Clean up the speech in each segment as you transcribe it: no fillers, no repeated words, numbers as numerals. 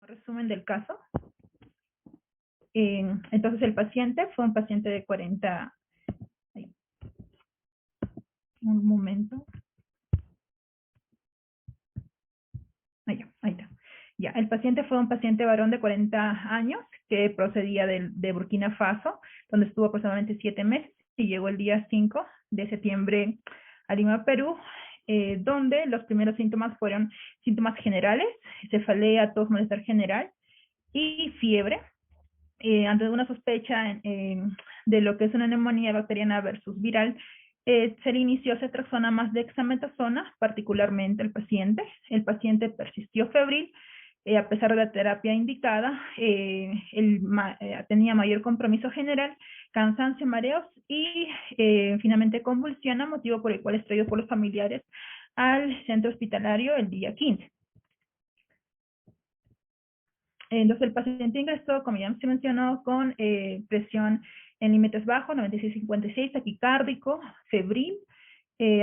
Resumen del caso. Entonces el paciente fue un paciente de 40... Un momento. Ahí está. Ya, el paciente fue un paciente varón de 40 años que procedía de Burkina Faso, donde estuvo aproximadamente 7 meses y llegó el día 5 de septiembre a Lima, Perú, donde los primeros síntomas fueron síntomas generales, cefalea, tos, malestar general y fiebre. Ante una sospecha de lo que es una neumonía bacteriana versus viral, se le inició ceftriaxona más dexametasona, particularmente el paciente. El paciente persistió febril, a pesar de la terapia indicada, tenía mayor compromiso general, cansancio, mareos y finalmente convulsiona, motivo por el cual es traído por los familiares al centro hospitalario el día 15. Entonces el paciente ingresó, como ya se mencionó, con presión en límites bajos, 96-56, taquicárdico, febril.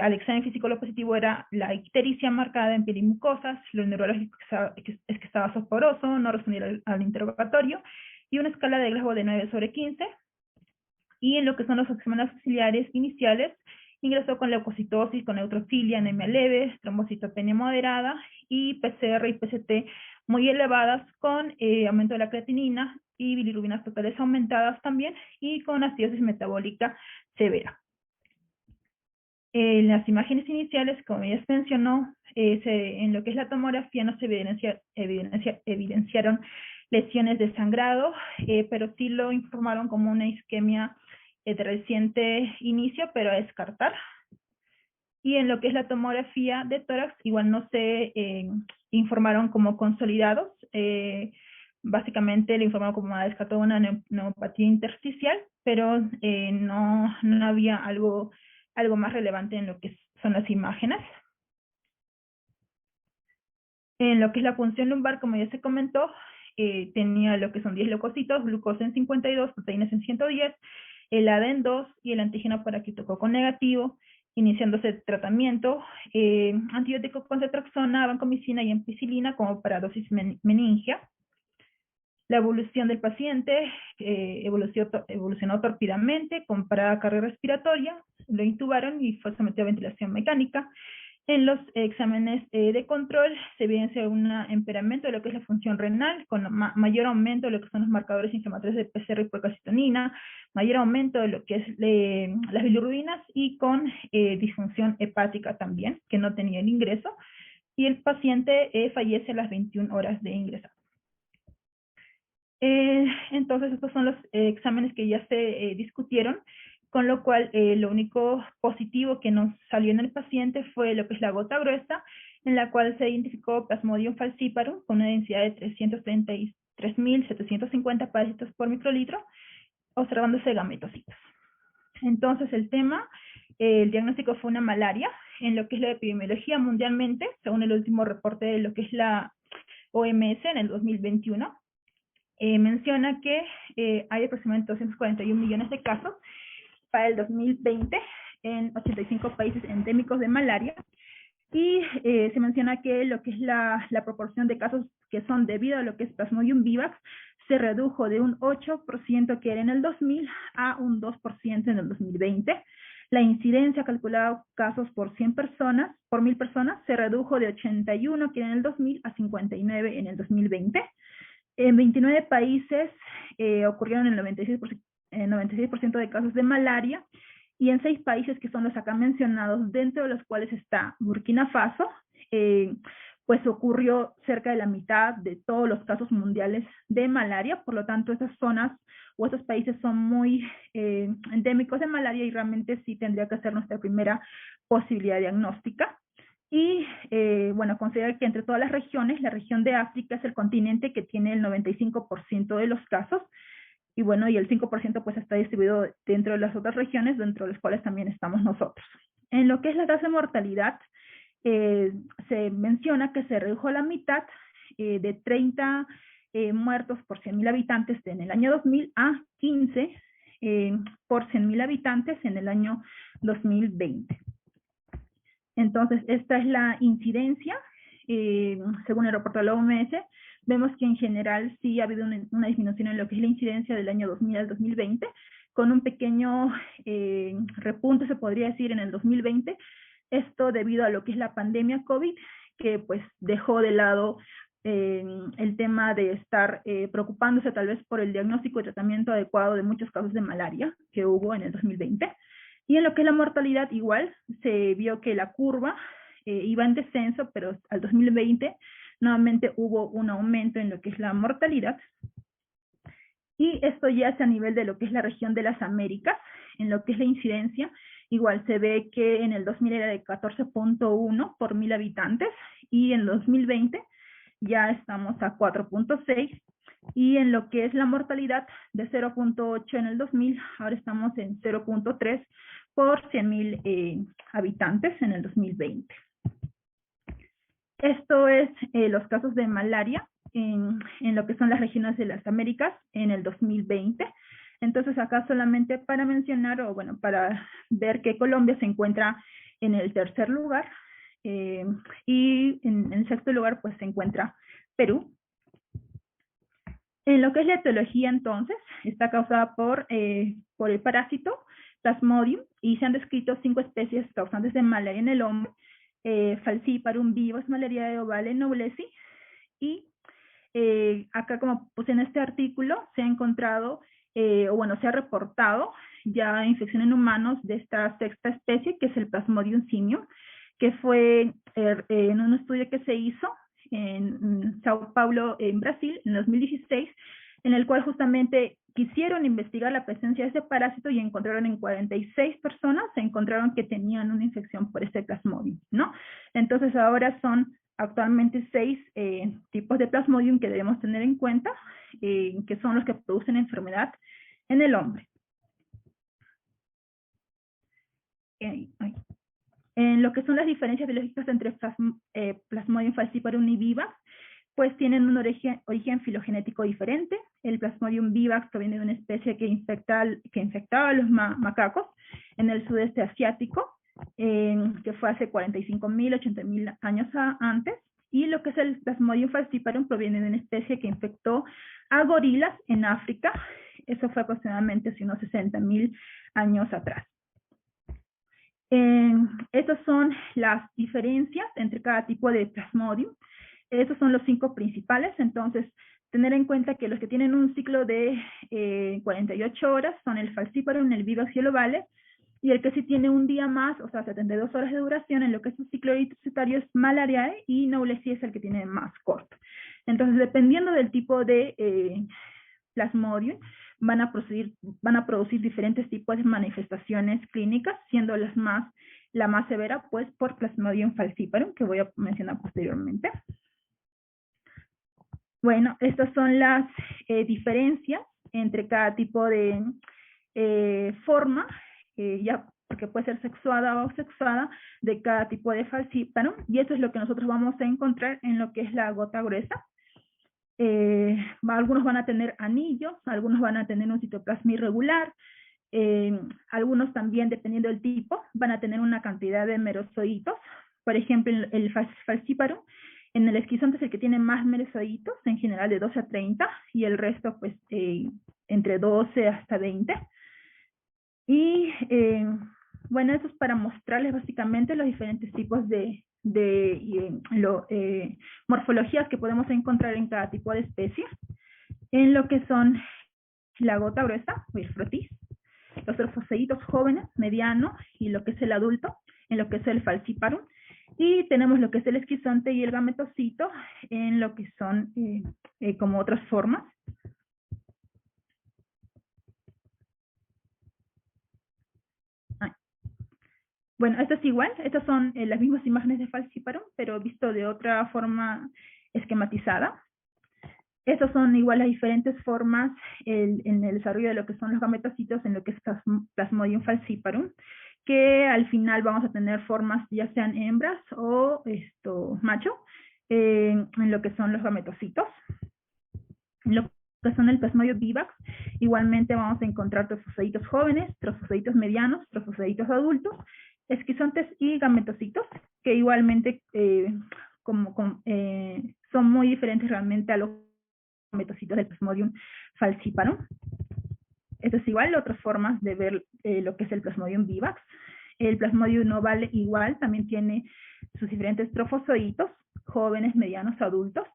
Al examen físico lo positivo era la ictericia marcada en piel y mucosas, lo neurológico es que estaba soporoso, no respondía al interrogatorio, y una escala de Glasgow de 9/15. Y en lo que son los exámenes auxiliares iniciales, ingresó con leucocitosis, con neutrofilia, anemia leve, trombocitopenia moderada y PCR y PCT muy elevadas con aumento de la creatinina y bilirrubinas totales aumentadas también y con acidosis metabólica severa. En las imágenes iniciales, como ya se mencionó, en lo que es la tomografía no se evidenciaron lesiones de sangrado, pero sí lo informaron como una isquemia de reciente inicio, pero a descartar. Y en lo que es la tomografía de tórax, igual no se informaron como consolidados. Básicamente le informaron como a descartar una neopatía intersticial, pero no había algo más relevante en lo que son las imágenes. En lo que es la punción lumbar, como ya se comentó, tenía lo que son 10 leucocitos, glucosa en 52, proteínas en 110, el ADA en 2 y el antígeno paraquitococo negativo, iniciándose tratamiento, antibiótico con ceftriaxona, vancomicina y ampicilina como para dosis meningia. La evolución del paciente evolucionó torpidamente con parada cardiorrespiratoria, lo intubaron y fue sometido a ventilación mecánica. En los exámenes de control se evidencia un empeoramiento de lo que es la función renal, con mayor aumento de lo que son los marcadores inflamatorios de PCR y procalcitonina, mayor aumento de lo que es las bilirrubinas y con disfunción hepática también, que no tenía el ingreso, y el paciente fallece a las 21 horas de ingresar. Entonces estos son los exámenes que ya se discutieron, con lo cual lo único positivo que nos salió en el paciente fue lo que es la gota gruesa, en la cual se identificó Plasmodium falciparum con una densidad de 333.750 parásitos por microlitro, observándose gametocitos. Entonces el diagnóstico fue una malaria, en lo que es la epidemiología mundialmente, según el último reporte de lo que es la OMS en el 2021, menciona que hay aproximadamente 241 millones de casos para el 2020 en 85 países endémicos de malaria, y se menciona que lo que es la proporción de casos que son debido a lo que es Plasmodium vivax se redujo de un 8% que era en el 2000 a un 2% en el 2020. La incidencia calculada casos por 100 personas, por 1000 personas, se redujo de 81 que era en el 2000 a 59 en el 2020. En 29 países ocurrieron el 96% de casos de malaria, y en 6 países que son los acá mencionados, dentro de los cuales está Burkina Faso, pues ocurrió cerca de la mitad de todos los casos mundiales de malaria. Por lo tanto, esas zonas o esos países son muy endémicos de malaria y realmente sí tendría que ser nuestra primera posibilidad diagnóstica. Y bueno, considerar que entre todas las regiones, la región de África es el continente que tiene el 95% de los casos, y bueno, y el 5% pues está distribuido dentro de las otras regiones, dentro de las cuales también estamos nosotros. En lo que es la tasa de mortalidad, se menciona que se redujo a la mitad, de 30 muertos por 100.000 habitantes en el año 2000 a 15 por 100.000 habitantes en el año 2020. Entonces, esta es la incidencia, según el reporte de la OMS, vemos que en general sí ha habido una disminución en lo que es la incidencia del año 2000 al 2020, con un pequeño repunte, se podría decir, en el 2020, esto debido a lo que es la pandemia COVID, que pues dejó de lado el tema de estar preocupándose tal vez por el diagnóstico y tratamiento adecuado de muchos casos de malaria que hubo en el 2020. Y en lo que es la mortalidad, igual, se vio que la curva iba en descenso, pero al 2020 nuevamente hubo un aumento en lo que es la mortalidad. Y esto ya es a nivel de lo que es la región de las Américas, en lo que es la incidencia. Igual se ve que en el 2000 era de 14.1 por 1000 habitantes y en 2020 ya estamos a 4.6, y en lo que es la mortalidad de 0.8 en el 2000, ahora estamos en 0.3 por 100.000 habitantes en el 2020. Esto es los casos de malaria en lo que son las regiones de las Américas en el 2020. Entonces acá solamente para mencionar, o bueno, para ver que Colombia se encuentra en el tercer lugar, y en el sexto lugar pues se encuentra Perú. En lo que es la etiología, entonces, está causada por el parásito Plasmodium, y se han descrito 5 especies causantes de malaria en el hombre: Falciparum vivax, Malariae ovale, Knowlesi, y acá, como puse en este artículo, se ha encontrado, o bueno, se ha reportado ya infección en humanos de esta sexta especie, que es el Plasmodium simium, que fue en un estudio que se hizo en Sao Paulo, en Brasil, en 2016, en el cual justamente quisieron investigar la presencia de este parásito y encontraron en 46 personas, se encontraron que tenían una infección por este Plasmodium, ¿no? Entonces ahora son actualmente 6 tipos de Plasmodium que debemos tener en cuenta, que son los que producen enfermedad en el hombre. En lo que son las diferencias biológicas entre Plasmodium falciparum y vivax, pues tienen un origen filogenético diferente. El Plasmodium vivax proviene de una especie que infectaba a los macacos en el sudeste asiático, que fue hace 45.000, 80.000 años antes. Y lo que es el Plasmodium falciparum proviene de una especie que infectó a gorilas en África. Eso fue aproximadamente hace unos 60.000 años atrás. Estas son las diferencias entre cada tipo de Plasmodium. Esos son los 5 principales. Entonces, tener en cuenta que los que tienen un ciclo de 48 horas son el Falciparum, el vivax y el ovale, y el que sí tiene un día más, o sea, 72 horas de duración, en lo que es un ciclo eritrocitario, es Malariae, y Knowlesi es el que tiene más corto. Entonces, dependiendo del tipo de Plasmodium, van a producir diferentes tipos de manifestaciones clínicas, siendo la más severa, pues, por Plasmodium falciparum, que voy a mencionar posteriormente. Bueno, estas son las diferencias entre cada tipo de forma, ya porque puede ser sexuada o sexuada, de cada tipo de falciparum, y eso es lo que nosotros vamos a encontrar en lo que es la gota gruesa. Algunos van a tener anillos, algunos van a tener un citoplasma irregular, algunos también, dependiendo del tipo, van a tener una cantidad de merozoitos. Por ejemplo, el falciparum, en el esquizonte es el que tiene más merozoitos, en general de 12 a 30, y el resto pues entre 12 hasta 20. Y bueno, eso es para mostrarles básicamente los diferentes tipos de morfologías que podemos encontrar en cada tipo de especie, en lo que son la gota gruesa o el frotis, los trofoceitos jóvenes, medianos, y lo que es el adulto, en lo que es el falciparum, y tenemos lo que es el esquizonte y el gametocito, en lo que son como otras formas. Bueno, esto es igual, estas son las mismas imágenes de falciparum, pero visto de otra forma esquematizada. Estas son igual las diferentes formas en el desarrollo de lo que son los gametocitos, en lo que es Plasmodium falciparum, que al final vamos a tener formas ya sean hembras o macho, en lo que son los gametocitos. En lo que son el Plasmodium vivax, igualmente vamos a encontrar trofoceitos jóvenes, trofoceitos medianos, trofoceitos adultos, esquizontes y gametocitos, que igualmente son muy diferentes realmente a los gametocitos del Plasmodium falciparum. Esto es igual, otras formas de ver lo que es el Plasmodium vivax. El Plasmodium ovale igual, también tiene sus diferentes trofozoitos, jóvenes, medianos, adultos,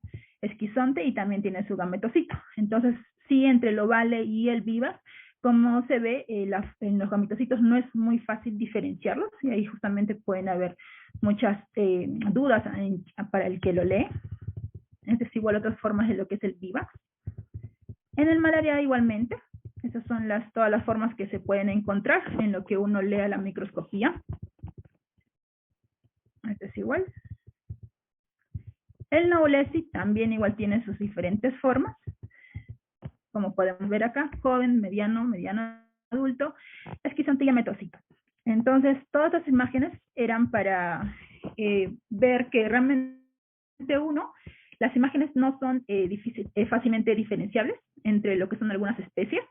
esquizonte, y también tiene su gametocito. Entonces, sí, entre el ovale y el vivax, como se ve, en los gametocitos no es muy fácil diferenciarlos, y ahí justamente pueden haber muchas dudas para el que lo lee. Es igual otras formas de lo que es el vivax. En el malaria igualmente, esas son todas las formas que se pueden encontrar en lo que uno lea la microscopía. Este es igual. El Naulesi también igual tiene sus diferentes formas, como podemos ver acá, joven, mediano, mediano adulto, esquizonte y gametocito. Entonces, todas las imágenes eran para ver que realmente las imágenes no son fácilmente diferenciables entre lo que son algunas especies.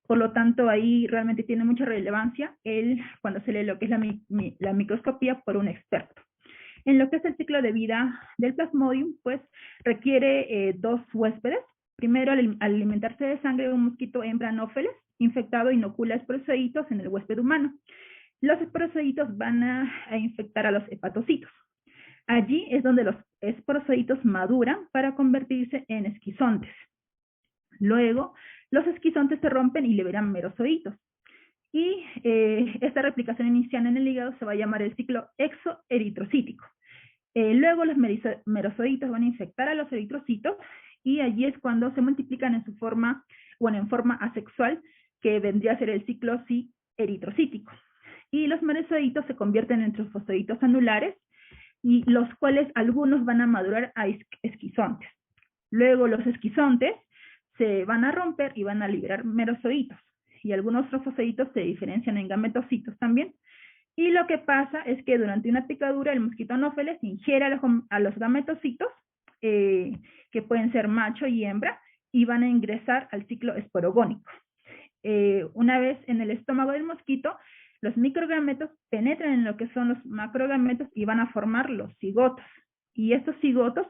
Por lo tanto, ahí realmente tiene mucha relevancia cuando se lee lo que es la microscopía por un experto. En lo que es el ciclo de vida del Plasmodium, pues requiere 2 huéspedes. Primero, al alimentarse de sangre de un mosquito hembra anófeles, infectado inocula esporoceitos en el huésped humano. Los esporoceitos van a infectar a los hepatocitos. Allí es donde los esporoceitos maduran para convertirse en esquizontes. Luego, los esquizontes se rompen y liberan merozoitos. Y esta replicación inicial en el hígado se va a llamar el ciclo exoeritrocítico. Luego los merozoitos van a infectar a los eritrocitos, y allí es cuando se multiplican en forma asexual, que vendría a ser el ciclo eritrocítico. Y los merozoitos se convierten en trofosocitos anulares, y los cuales algunos van a madurar a esquizontes. Luego los esquizontes se van a romper y van a liberar merozoitos, y algunos trofosocitos se diferencian en gametocitos también. Y lo que pasa es que durante una picadura el mosquito anófeles ingiere a los gametocitos, que pueden ser macho y hembra, y van a ingresar al ciclo esporogónico. Una vez en el estómago del mosquito, los microgametos penetran en lo que son los macrogametos y van a formar los cigotos. Y estos cigotos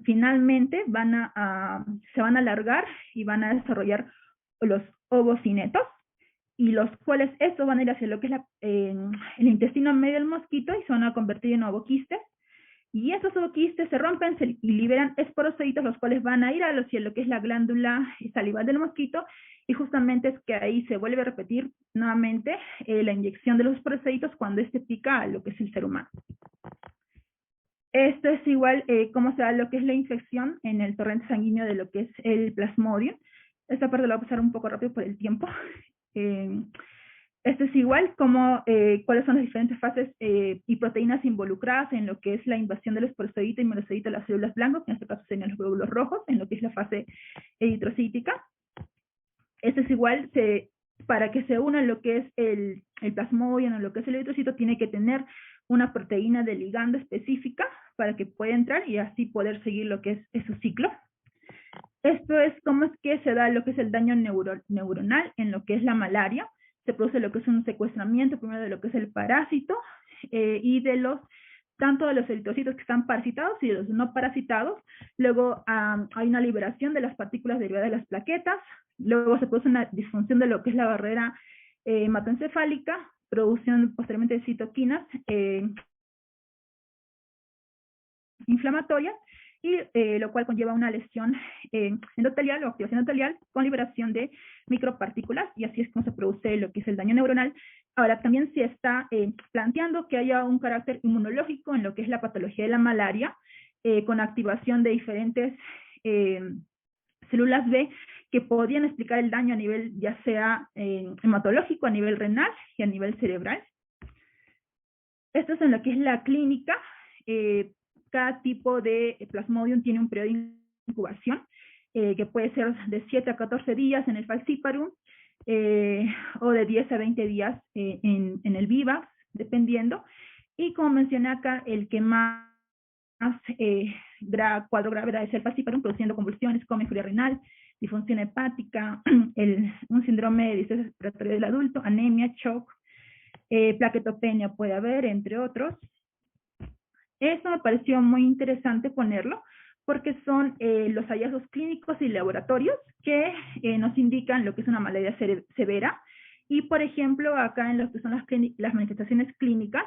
finalmente se van a alargar y van a desarrollar los ovocinetos, y los cuales estos van a ir hacia lo que es el intestino medio del mosquito y se van a convertir en ovoquistes. Y esos ovoquistes se rompen y liberan esporoceitos, los cuales van a ir hacia lo que es la glándula salival del mosquito, y justamente es que ahí se vuelve a repetir nuevamente la inyección de los esporoceitos cuando pica a lo que es el ser humano. Esto es igual cómo se da lo que es la infección en el torrente sanguíneo de lo que es el Plasmodium. Esta parte la voy a pasar un poco rápido por el tiempo. Esto es igual como cuáles son las diferentes fases y proteínas involucradas en lo que es la invasión del esporocito y merozoito de las células blancas, en este caso serían los glóbulos rojos, en lo que es la fase eritrocítica. Esto es igual, para que se una lo que es el Plasmodium o lo que es el eritrocito, tiene que tener una proteína de ligando específica para que pueda entrar y así poder seguir lo que es su ciclo. Esto es cómo es que se da lo que es el daño neuronal en lo que es la malaria. Se produce lo que es un secuestramiento primero de lo que es el parásito, y tanto de los eritrocitos que están parasitados y de los no parasitados. Luego hay una liberación de las partículas derivadas de las plaquetas. Luego se produce una disfunción de lo que es la barrera hematoencefálica, producción posteriormente de citoquinas inflamatorias, y lo cual conlleva una lesión endotelial o activación endotelial con liberación de micropartículas, y así es como se produce lo que es el daño neuronal. Ahora, también se está planteando que haya un carácter inmunológico en lo que es la patología de la malaria, con activación de diferentes células B que podrían explicar el daño a nivel ya sea hematológico, a nivel renal y a nivel cerebral. Esto es en lo que es la clínica. Cada tipo de Plasmodium tiene un periodo de incubación, que puede ser de 7 a 14 días en el falciparum, o de 10 a 20 días en el vivax, dependiendo. Y como mencioné acá, el que más cuadro grave es el falciparum, produciendo convulsiones, coma, infuria renal, disfunción hepática, un síndrome de distrés respiratorio del adulto, anemia, shock, plaquetopenia puede haber, entre otros. Eso me pareció muy interesante ponerlo, porque son los hallazgos clínicos y laboratorios que nos indican lo que es una malaria severa. Y, por ejemplo, acá en lo que son las manifestaciones clínicas,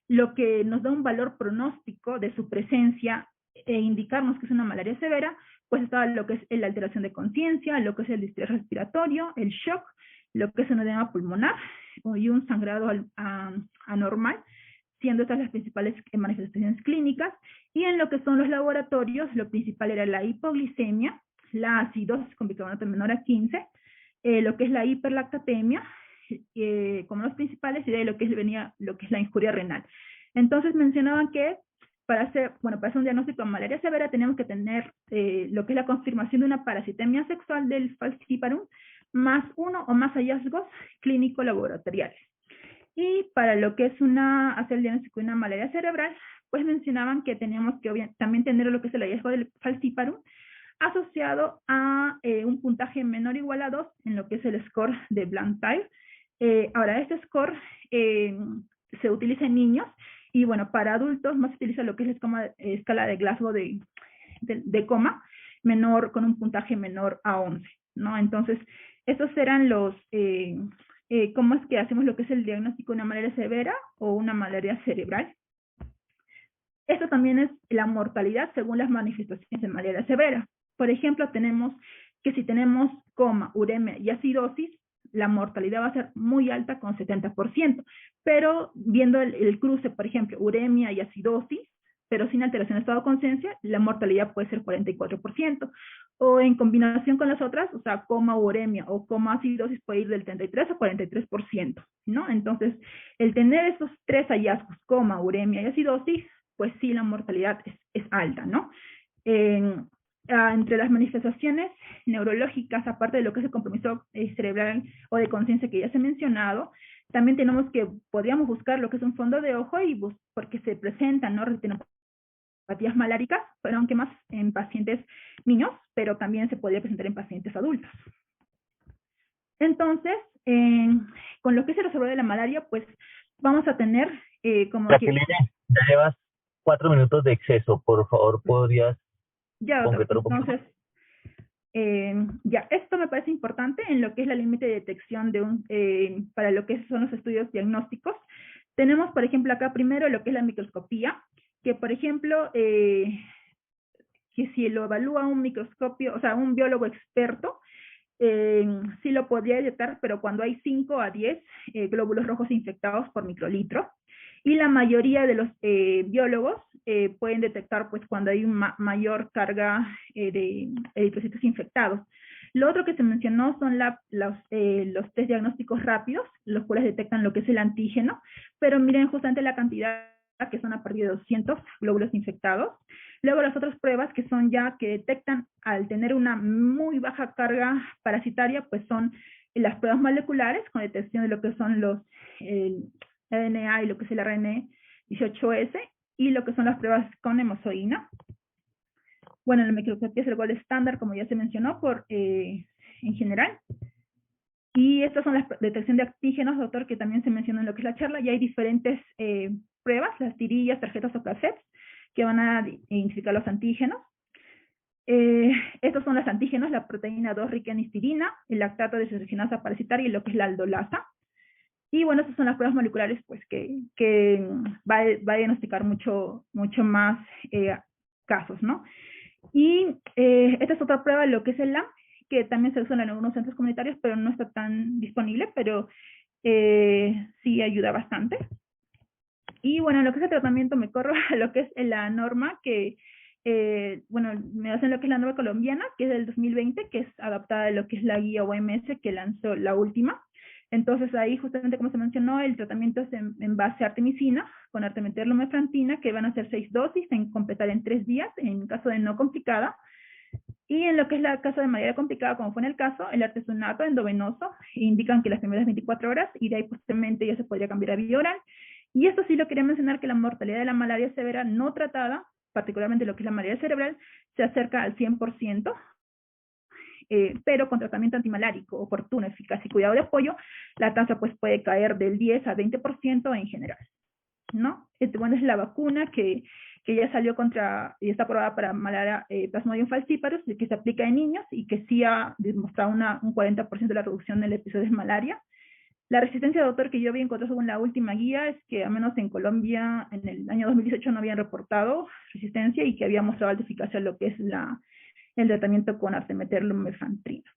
lo que nos da un valor pronóstico de su presencia e indicarnos que es una malaria severa, pues está lo que es la alteración de conciencia, lo que es el distrés respiratorio, el shock, lo que es un edema pulmonar y un sangrado anormal, siendo estas las principales manifestaciones clínicas. Y en lo que son los laboratorios, lo principal era la hipoglicemia, la acidosis con bicarbonato menor a 15, lo que es la hiperlactatemia, como los principales, y de ahí lo que es la injuria renal. Entonces mencionaban que para hacer un diagnóstico de malaria severa tenemos que tener lo que es la confirmación de una parasitemia sexual del falciparum, más uno o más hallazgos clínico-laboratoriales. Y para lo que es hacer el diagnóstico de una malaria cerebral, pues mencionaban que teníamos que también tener lo que es el hallazgo del falciparum asociado a un puntaje menor o igual a 2 en lo que es el score de Blantyre. Ahora, este score se utiliza en niños y bueno, para adultos más se utiliza lo que es la escala de Glasgow de coma, con un puntaje menor a 11, ¿no? Entonces, estos eran cómo es que hacemos lo que es el diagnóstico de una malaria severa o una malaria cerebral. Esto también es la mortalidad según las manifestaciones de malaria severa. Por ejemplo, tenemos que si tenemos coma, uremia y acidosis, la mortalidad va a ser muy alta con 70%, pero viendo el cruce, por ejemplo, uremia y acidosis, pero sin alteración de estado de conciencia, la mortalidad puede ser 44%, o en combinación con las otras, o sea, coma, uremia o coma, acidosis puede ir del 33 a 43%, ¿no? Entonces, el tener esos tres hallazgos, coma, uremia y acidosis, pues sí, la mortalidad es alta, ¿no? Entre las manifestaciones neurológicas, aparte de lo que es el compromiso cerebral o de conciencia que ya se ha mencionado, también podríamos buscar lo que es un fondo de ojo porque se presentan, ¿no?, retinopatías maláricas, pero aunque más en pacientes niños, pero también se podría presentar en pacientes adultos. Entonces, con lo que es el observador de la malaria, pues vamos a tener como Jacqueline, ya llevas 4 minutos de exceso. Por favor, ¿podrías concretar un poquito? Entonces, esto me parece importante en lo que es la límite de detección para lo que son los estudios diagnósticos. Tenemos, por ejemplo, acá primero lo que es la microscopía, que por ejemplo, que si lo evalúa un microscopio, o sea, un biólogo experto, sí lo podría detectar, pero cuando hay 5 a 10 glóbulos rojos infectados por microlitro. Y la mayoría de los biólogos pueden detectar pues cuando hay una mayor carga de eritrocitos infectados. Lo otro que se mencionó son los test diagnósticos rápidos, los cuales detectan lo que es el antígeno, pero miren justamente la cantidad que son a partir de 200 glóbulos infectados. Luego las otras pruebas que son que detectan al tener una muy baja carga parasitaria, pues son las pruebas moleculares con detección de lo que son el DNA y lo que es el ARN 18S, y lo que son las pruebas con hemozoína. Bueno, la microscopía es el gold estándar, como ya se mencionó, en general. Y estas son las detección de antígenos, doctor, que también se mencionó en lo que es la charla, y hay diferentes pruebas, las tirillas, tarjetas o cassettes, que van a identificar los antígenos. Estos son los antígenos, la proteína 2 rica en histidina, el lactato de desoxigenasa parasitaria y lo que es la aldolasa. Y bueno, estas son las pruebas moleculares pues que va a diagnosticar mucho más casos, ¿no? Y esta es otra prueba, lo que es el LAM, que también se usa en algunos centros comunitarios, pero no está tan disponible, pero sí ayuda bastante. Y bueno, en lo que es el tratamiento me corro a lo que es la norma que, me hacen lo que es la norma colombiana, que es del 2020, que es adaptada a lo que es la guía OMS que lanzó la última. Entonces ahí justamente como se mencionó, el tratamiento es en base a artemisina, con artemeter-lumefantrina, que van a ser 6 dosis, en completar en 3 días, en caso de no complicada. Y en lo que es la caso de malaria complicada, como fue en el caso, el artesunato endovenoso, indican que las primeras 24 horas, y de ahí posteriormente ya se podría cambiar a vía oral. Y esto sí lo quería mencionar, que la mortalidad de la malaria severa no tratada, particularmente lo que es la malaria cerebral, se acerca al 100%, pero con tratamiento antimalárico oportuno, eficaz y cuidado de apoyo, la tasa pues puede caer del 10 a 20% en general. ¿no? Bueno, es la vacuna que ya salió contra, y está aprobada para malaria, Plasmodium falciparum, que se aplica en niños y que sí ha demostrado un 40% de la reducción del episodio de malaria. La resistencia, doctor, que yo había encontrado según la última guía es que al menos en Colombia en el año 2018 no habían reportado resistencia y que había mostrado alta eficacia lo que es el tratamiento con artemether lumefantrina.